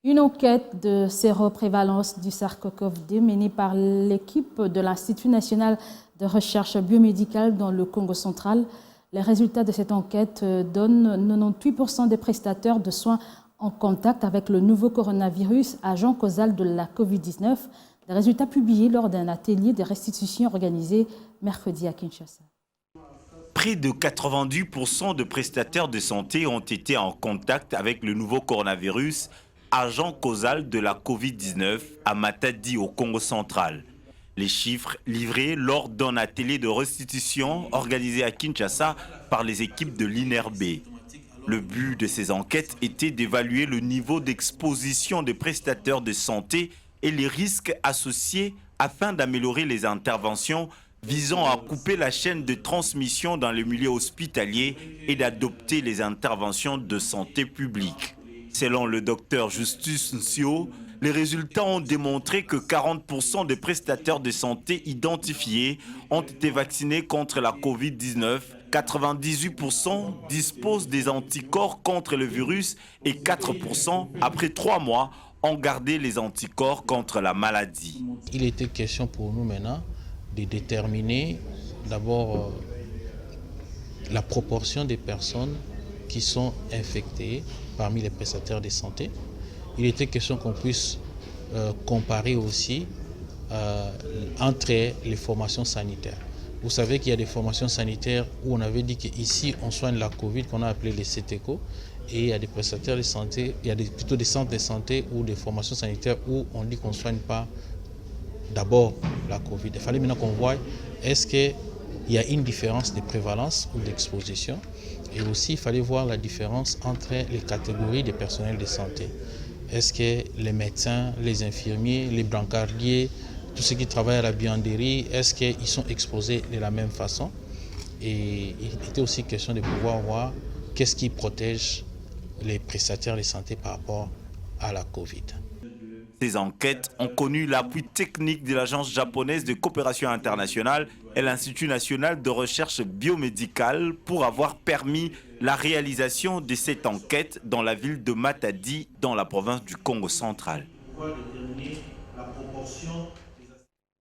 Une enquête de séroprévalence du SARS-CoV-2 menée par l'équipe de l'Institut national de recherche biomédicale dans le Congo central. Les résultats de cette enquête donnent 98% des prestataires de soins en contact avec le nouveau coronavirus, agent causal de la COVID-19. Des résultats publiés lors d'un atelier de restitution organisé mercredi à Kinshasa. Près de 90% de prestataires de santé ont été en contact avec le nouveau coronavirus, agent causal de la COVID-19 à Matadi au Congo central. Les chiffres livrés lors d'un atelier de restitution organisé à Kinshasa par les équipes de l'INRB. Le but de ces enquêtes était d'évaluer le niveau d'exposition des prestataires de santé et les risques associés afin d'améliorer les interventions visant à couper la chaîne de transmission dans le milieu hospitalier et d'adopter les interventions de santé publique. Selon le docteur Justus Nsio, les résultats ont démontré que 40% des prestataires de santé identifiés ont été vaccinés contre la COVID-19, 98% disposent des anticorps contre le virus et 4%, après 3 mois, ont gardé les anticorps contre la maladie. Il était question pour nous maintenant de déterminer d'abord la proportion des personnes qui sont infectées parmi les prestataires de santé. Il était question qu'on puisse comparer aussi entre les formations sanitaires. Vous savez qu'il y a des formations sanitaires où on avait dit qu'ici on soigne la Covid, qu'on a appelé les CETECO, et il y a des prestataires de santé, il y a plutôt des centres de santé ou des formations sanitaires où on dit qu'on ne soigne pas d'abord la Covid. Il fallait maintenant qu'on voie est-ce qu'il y a une différence de prévalence ou d'exposition, et aussi il fallait voir la différence entre les catégories des personnels de santé. Est-ce que les médecins, les infirmiers, les brancardiers, tous ceux qui travaillent à la buanderie, est-ce qu'ils sont exposés de la même façon? Et il était aussi question de pouvoir voir qu'est-ce qui protège les prestataires de santé par rapport à la Covid. Ces enquêtes ont connu l'appui technique de l'Agence japonaise de coopération internationale et l'Institut national de recherche biomédicale pour avoir permis la réalisation de cette enquête dans la ville de Matadi, dans la province du Congo central. Pour déterminer la proportion